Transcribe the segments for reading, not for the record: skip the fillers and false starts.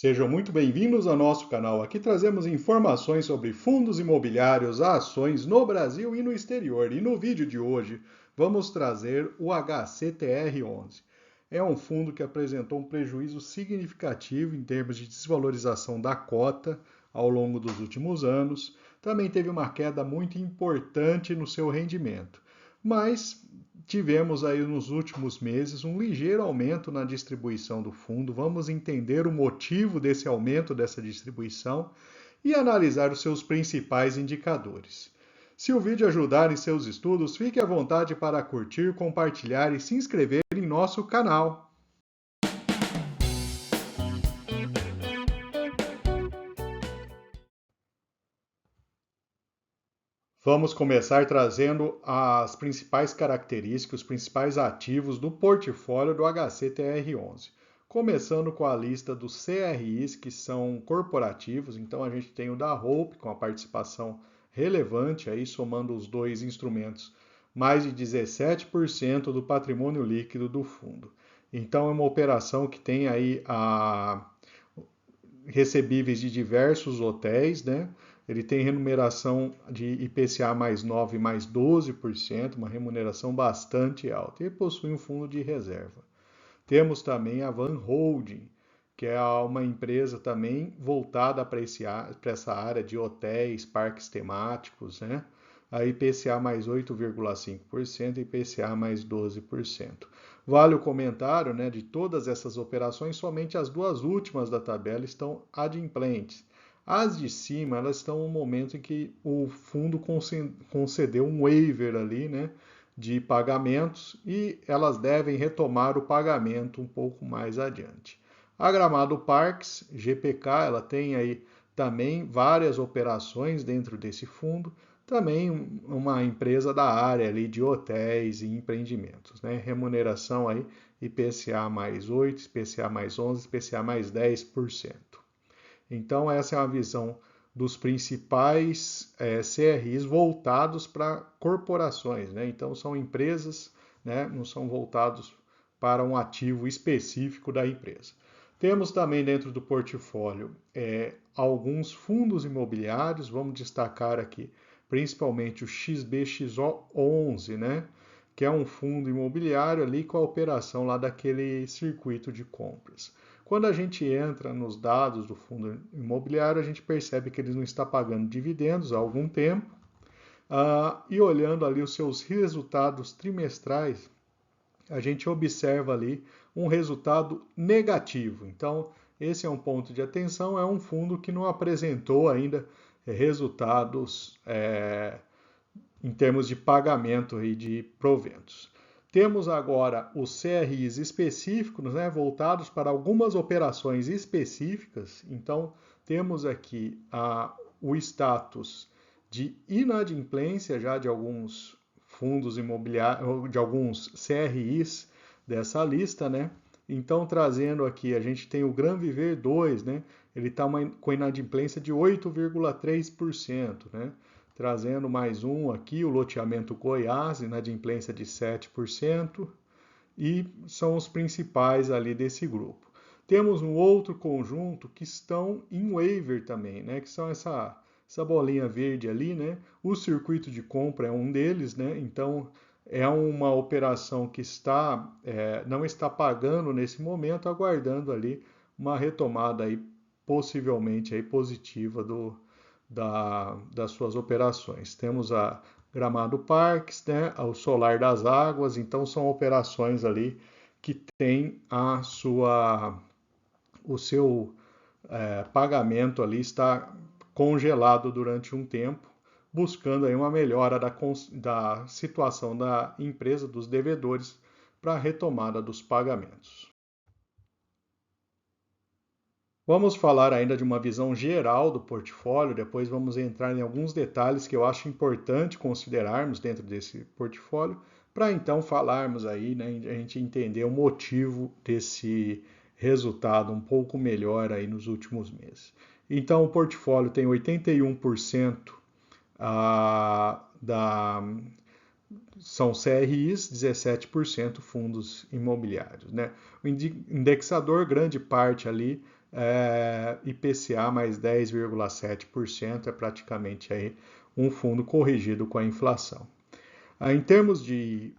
Sejam muito bem-vindos ao nosso canal. Aqui trazemos informações sobre fundos imobiliários, ações no Brasil e no exterior. E no vídeo de hoje vamos trazer o HCTR11. É um fundo que apresentou um prejuízo significativo em termos de desvalorização da cota ao longo dos últimos anos. Também teve uma queda muito importante no seu rendimento. Mas tivemos aí nos últimos meses um ligeiro aumento na distribuição do fundo. Vamos entender o motivo desse aumento dessa distribuição e analisar os seus principais indicadores. Se o vídeo ajudar em seus estudos, fique à vontade para curtir, compartilhar e se inscrever em nosso canal. Vamos começar trazendo as principais características, os principais ativos do portfólio do HCTR11. Começando com a lista dos CRIs que são corporativos, então a gente tem o da Hope com a participação relevante, aí somando os dois instrumentos, mais de 17% do patrimônio líquido do fundo. Então é uma operação que tem aí recebíveis de diversos hotéis, né? Ele tem remuneração de IPCA mais 9 mais 12%, uma remuneração bastante alta, e possui um fundo de reserva. Temos também a Van Holding, que é uma empresa também voltada para essa área de hotéis, parques temáticos, né? A IPCA mais 8,5% e IPCA mais 12%. Vale o comentário, né, de todas essas operações, somente as duas últimas da tabela estão adimplentes. As de cima, elas estão no momento em que o fundo concedeu um waiver ali, né, de pagamentos e elas devem retomar o pagamento um pouco mais adiante. A Gramado Parques, GPK, ela tem aí também várias operações dentro desse fundo, também uma empresa da área ali de hotéis e empreendimentos, né? Remuneração aí IPCA mais 8, IPCA mais 11, IPCA mais 10%. Então essa é uma visão dos principais CRIs voltados para corporações, né? Então são empresas, né? Não são voltados para um ativo específico da empresa. Temos também dentro do portfólio alguns fundos imobiliários, vamos destacar aqui principalmente o XBXO11, né? Que é um fundo imobiliário ali com a operação lá daquele circuito de compras. Quando a gente entra nos dados do fundo imobiliário, a gente percebe que ele não está pagando dividendos há algum tempo, e olhando ali os seus resultados trimestrais, a gente observa ali um resultado negativo. Então, esse é um ponto de atenção, é um fundo que não apresentou ainda resultados em termos de pagamento e de proventos. Temos agora os CRIs específicos, né, voltados para algumas operações específicas. Então, temos aqui o status de inadimplência já de alguns fundos imobiliários, de alguns CRIs dessa lista, né? Então, trazendo aqui, a gente tem o Gran Viver 2, né? Ele está com inadimplência de 8,3%, né? Trazendo mais um aqui, o loteamento Goiás, inadimplência de 7%, e são os principais ali desse grupo. Temos um outro conjunto que estão em waiver também, né? Que são essa bolinha verde ali, né? O circuito de compra é um deles, né? Então é uma operação que não está pagando nesse momento, aguardando ali uma retomada aí, possivelmente aí positiva das suas operações. Temos a Gramado Parques, né, o Solar das Águas, então são operações ali que têm o seu pagamento ali está congelado durante um tempo, buscando aí uma melhora da situação da empresa, dos devedores, para a retomada dos pagamentos. Vamos falar ainda de uma visão geral do portfólio, depois vamos entrar em alguns detalhes que eu acho importante considerarmos dentro desse portfólio, para então falarmos aí, né, a gente entender o motivo desse resultado um pouco melhor aí nos últimos meses. Então o portfólio tem 81% são CRIs, 17% fundos imobiliários, né? O indexador, grande parte ali IPCA mais 10,7%, é praticamente aí um fundo corrigido com a inflação. Em termos de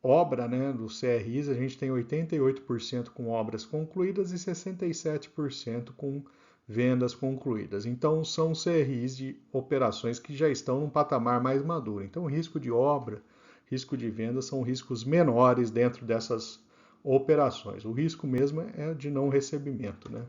obra, né, dos CRIs, a gente tem 88% com obras concluídas e 67% com vendas concluídas. Então, são CRIs de operações que já estão num patamar mais maduro. Então, o risco de obra, risco de venda são riscos menores dentro dessas operações. O risco mesmo é de não recebimento, né?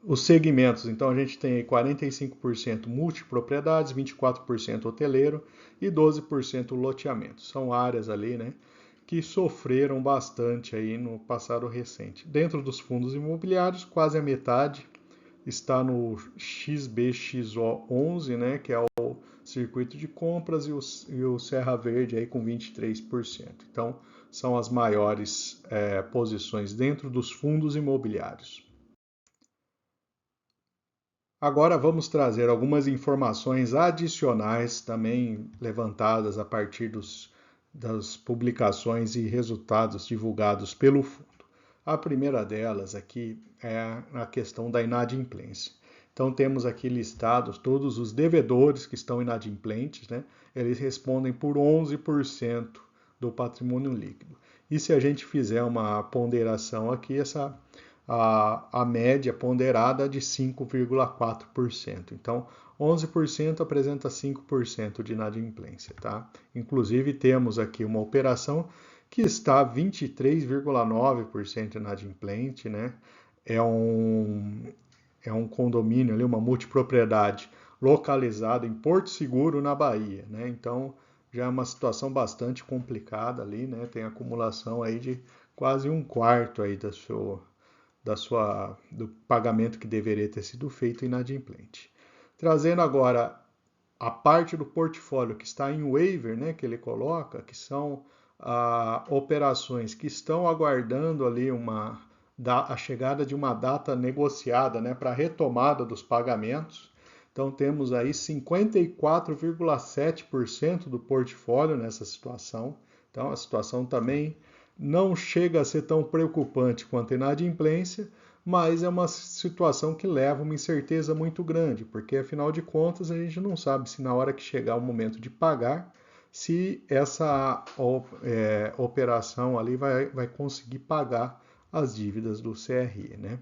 Os segmentos, então a gente tem 45% multipropriedades, 24% hoteleiro e 12% loteamento. São áreas ali, né, que sofreram bastante aí no passado recente. Dentro dos fundos imobiliários, quase a metade está no XBXO11, né, que é o circuito de compras, e o Serra Verde aí com 23%. Então, são as maiores posições dentro dos fundos imobiliários. Agora vamos trazer algumas informações adicionais também levantadas a partir das publicações e resultados divulgados pelo fundo. A primeira delas aqui é a questão da inadimplência. Então temos aqui listados todos os devedores que estão inadimplentes, né? Eles respondem por 11% do patrimônio líquido. E se a gente fizer uma ponderação aqui, a média ponderada é de 5,4%. Então, 11% apresenta 5% de inadimplência, tá? Inclusive, temos aqui uma operação que está 23,9% inadimplente, né? É um condomínio ali, uma multipropriedade localizada em Porto Seguro, na Bahia, né? Então, já é uma situação bastante complicada ali, né? Tem acumulação aí de quase um quarto aí do pagamento que deveria ter sido feito inadimplente. Trazendo agora a parte do portfólio que está em waiver, né, que ele coloca, que são operações que estão aguardando ali a chegada de uma data negociada, né, para a retomada dos pagamentos. Então temos aí 54,7% do portfólio nessa situação. Então a situação também não chega a ser tão preocupante quanto a inadimplência, mas é uma situação que leva uma incerteza muito grande, porque afinal de contas a gente não sabe se na hora que chegar o momento de pagar, se essa operação ali vai conseguir pagar as dívidas do CRE, né?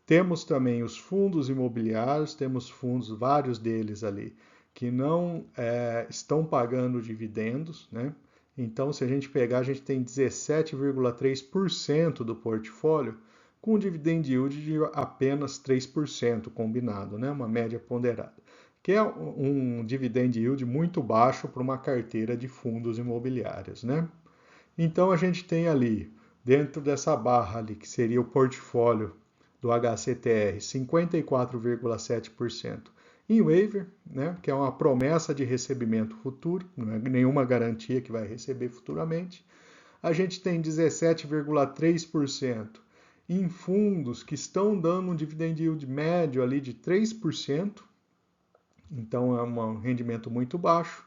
Temos também os fundos imobiliários, temos fundos, vários deles ali, que não estão pagando dividendos, né? Então, se a gente pegar, a gente tem 17,3% do portfólio com dividend yield de apenas 3% combinado, né? Uma média ponderada, que é um dividend yield muito baixo para uma carteira de fundos imobiliários, né? Então, a gente tem ali, dentro dessa barra ali, que seria o portfólio do HCTR, 54,7% em waiver, né, que é uma promessa de recebimento futuro, não é nenhuma garantia que vai receber futuramente. A gente tem 17,3% em fundos que estão dando um dividend yield médio ali de 3%, então é um rendimento muito baixo.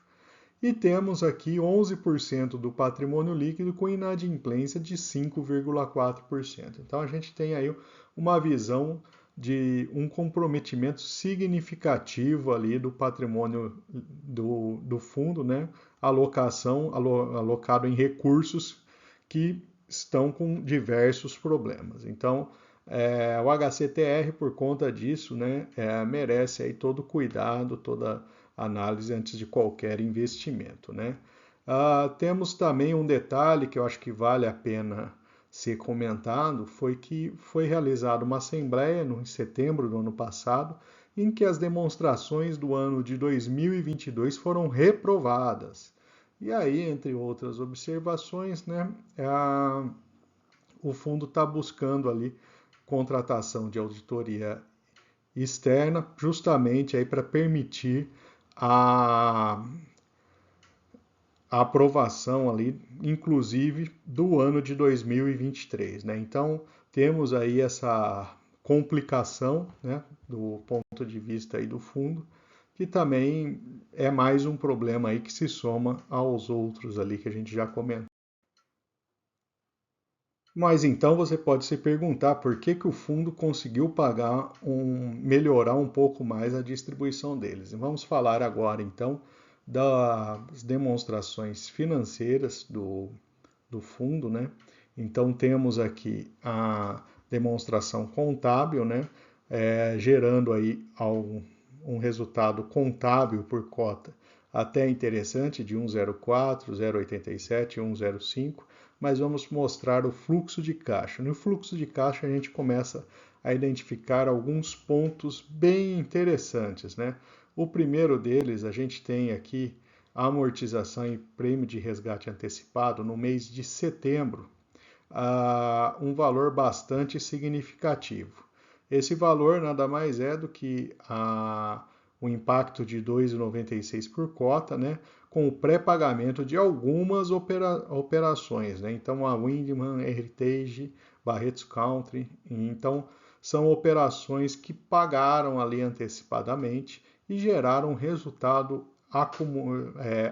E temos aqui 11% do patrimônio líquido com inadimplência de 5,4%. Então a gente tem aí uma visão de um comprometimento significativo ali do patrimônio do fundo, né? Alocado em recursos que estão com diversos problemas. Então, o HCTR, por conta disso, né, merece aí todo cuidado, toda análise antes de qualquer investimento, né? Temos também um detalhe que eu acho que vale a pena ser comentado, foi que foi realizada uma assembleia em setembro do ano passado, em que as demonstrações do ano de 2022 foram reprovadas. E aí, entre outras observações, né, o fundo está buscando ali contratação de auditoria externa, justamente aí para permitir a aprovação ali, inclusive do ano de 2023, né? Então temos aí essa complicação, né, do ponto de vista aí do fundo, que também é mais um problema aí que se soma aos outros ali que a gente já comentou. Mas então você pode se perguntar por que o fundo conseguiu melhorar um pouco mais a distribuição deles. E vamos falar agora então das demonstrações financeiras do fundo, né? Então temos aqui a demonstração contábil, né? Gerando aí um resultado contábil por cota até interessante de 1,04, 0,87 e 1,05, mas vamos mostrar o fluxo de caixa. No fluxo de caixa a gente começa a identificar alguns pontos bem interessantes, né? O primeiro deles, a gente tem aqui a amortização e prêmio de resgate antecipado no mês de setembro, um valor bastante significativo. Esse valor nada mais é do que o impacto de 2,96 por cota, né, com o pré-pagamento de algumas operações, né? Então a Windman, Heritage, Barretos Country, então são operações que pagaram ali antecipadamente e geraram resultado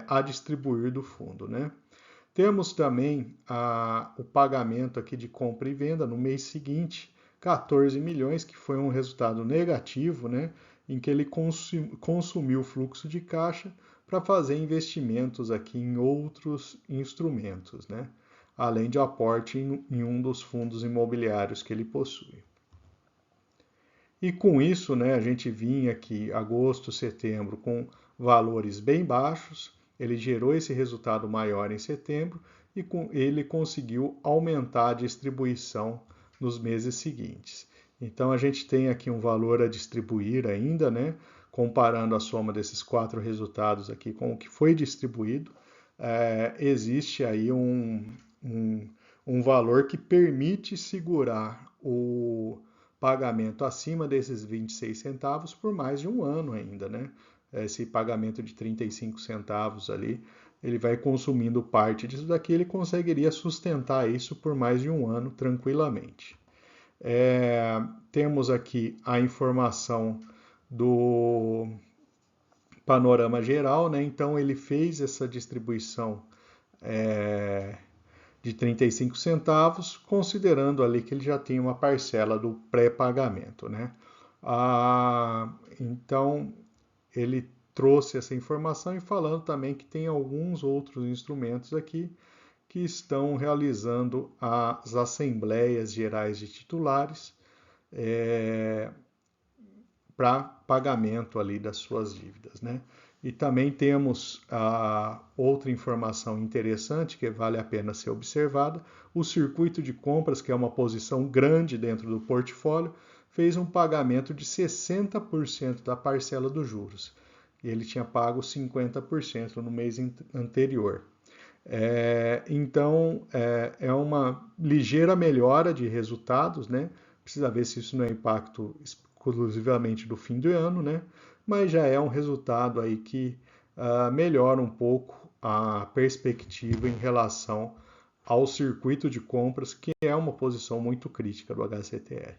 a distribuir do fundo, né? Temos também o pagamento aqui de compra e venda no mês seguinte, 14 milhões, que foi um resultado negativo, né, em que ele consumiu o fluxo de caixa para fazer investimentos aqui em outros instrumentos, né, além de aporte em um dos fundos imobiliários que ele possui. E com isso, né, a gente vinha aqui agosto, setembro com valores bem baixos, ele gerou esse resultado maior em setembro e ele conseguiu aumentar a distribuição nos meses seguintes. Então a gente tem aqui um valor a distribuir ainda, né, comparando a soma desses quatro resultados aqui com o que foi distribuído, existe aí um valor que permite segurar o pagamento acima desses 26 centavos por mais de um ano ainda, né? Esse pagamento de 35 centavos ali, ele vai consumindo parte disso daqui, ele conseguiria sustentar isso por mais de um ano tranquilamente. Temos aqui a informação do panorama geral, né? Então ele fez essa distribuição de 35 centavos, considerando ali que ele já tinha uma parcela do pré-pagamento, né? Então, ele trouxe essa informação e falando também que tem alguns outros instrumentos aqui que estão realizando as assembleias gerais de titulares para pagamento ali das suas dívidas, né? E também temos outra informação interessante que vale a pena ser observada. O circuito de compras, que é uma posição grande dentro do portfólio, fez um pagamento de 60% da parcela dos juros. Ele tinha pago 50% no mês anterior. Então, é uma ligeira melhora de resultados, né? Precisa ver se isso não é impacto exclusivamente do fim do ano, né? Mas já é um resultado aí que melhora um pouco a perspectiva em relação ao circuito de compras, que é uma posição muito crítica do HCTR.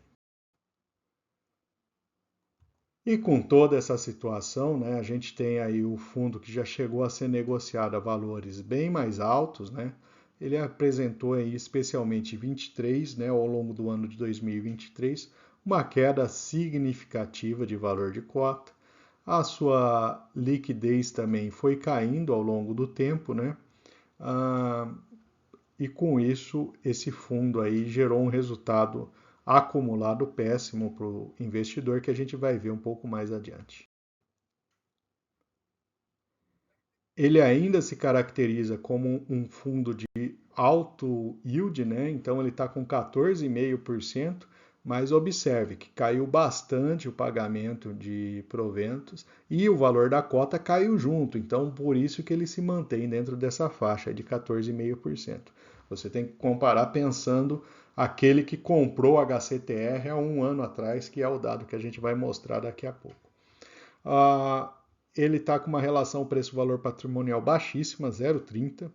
E com toda essa situação, né, a gente tem aí o fundo que já chegou a ser negociado a valores bem mais altos, né? Ele apresentou aí, especialmente em 23, né, ao longo do ano de 2023, uma queda significativa de valor de cota. A sua liquidez também foi caindo ao longo do tempo, né? E com isso, esse fundo aí gerou um resultado acumulado péssimo para o investidor, que a gente vai ver um pouco mais adiante. Ele ainda se caracteriza como um fundo de alto yield, né? Então ele está com 14,5%, mas observe que caiu bastante o pagamento de proventos e o valor da cota caiu junto, então por isso que ele se mantém dentro dessa faixa de 14,5%. Você tem que comparar pensando aquele que comprou HCTR há um ano atrás, que é o dado que a gente vai mostrar daqui a pouco. Ele está com uma relação preço-valor patrimonial baixíssima, 0,30,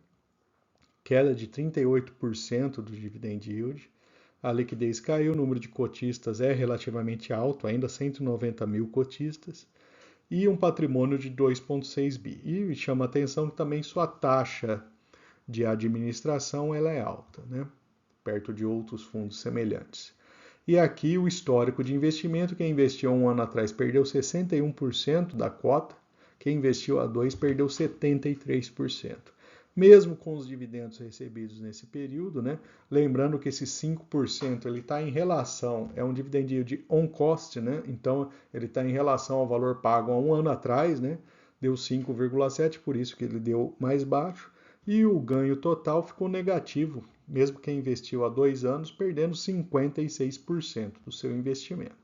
queda de 38% do dividend yield. A liquidez caiu, o número de cotistas é relativamente alto, ainda 190 mil cotistas, e um patrimônio de 2,6 bi. E chama a atenção que também sua taxa de administração ela é alta, né? perto de outros fundos semelhantes. E aqui o histórico de investimento, quem investiu há um ano atrás perdeu 61% da cota, quem investiu há 2 perdeu 73%. Mesmo com os dividendos recebidos nesse período, né? Lembrando que esse 5% ele está em relação, é um dividend yield on cost, né? Então ele está em relação ao valor pago há um ano atrás, né? Deu 5,7, por isso que ele deu mais baixo. E o ganho total ficou negativo, mesmo quem investiu há 2 anos, perdendo 56% do seu investimento.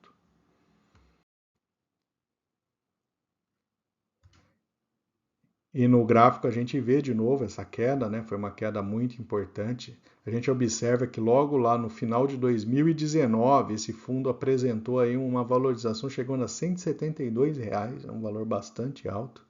E no gráfico a gente vê de novo essa queda, né? Foi uma queda muito importante. A gente observa que logo lá no final de 2019, esse fundo apresentou aí uma valorização chegando a R$ 172, é um valor bastante alto.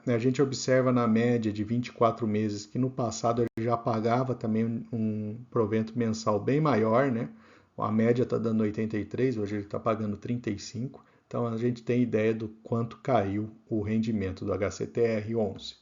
A gente observa na média de 24 meses que no passado ele já pagava também um provento mensal bem maior, né? A média está dando 83, hoje ele está pagando 35. Então a gente tem ideia do quanto caiu o rendimento do HCTR11.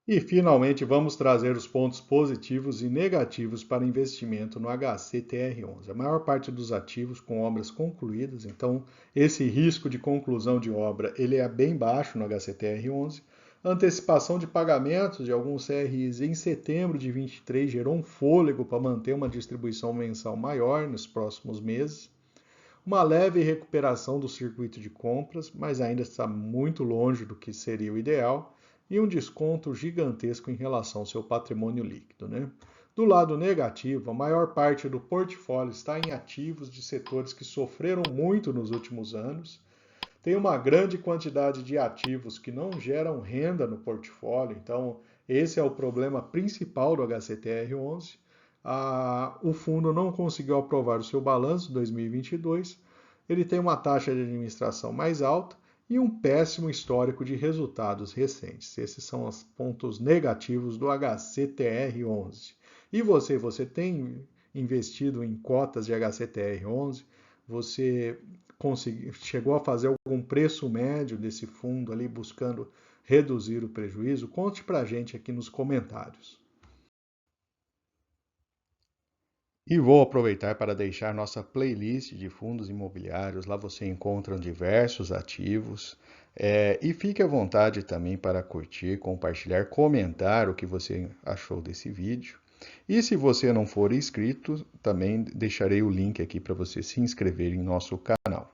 E finalmente vamos trazer os pontos positivos e negativos para investimento no HCTR11. A maior parte dos ativos com obras concluídas, então esse risco de conclusão de obra ele é bem baixo no HCTR11. A antecipação de pagamentos de alguns CRIs em setembro de 23 gerou um fôlego para manter uma distribuição mensal maior nos próximos meses. Uma leve recuperação do circuito de compras, mas ainda está muito longe do que seria o ideal, e um desconto gigantesco em relação ao seu patrimônio líquido, né? Do lado negativo, a maior parte do portfólio está em ativos de setores que sofreram muito nos últimos anos. Tem uma grande quantidade de ativos que não geram renda no portfólio, então esse é o problema principal do HCTR11. O fundo não conseguiu aprovar o seu balanço 2022, ele tem uma taxa de administração mais alta e um péssimo histórico de resultados recentes. Esses são os pontos negativos do HCTR11. E você tem investido em cotas de HCTR11? Você chegou a fazer algum preço médio desse fundo ali buscando reduzir o prejuízo? Conte para a gente aqui nos comentários. E vou aproveitar para deixar nossa playlist de fundos imobiliários. Lá você encontra diversos ativos. E fique à vontade também para curtir, compartilhar, comentar o que você achou desse vídeo. E se você não for inscrito, também deixarei o link aqui para você se inscrever em nosso canal.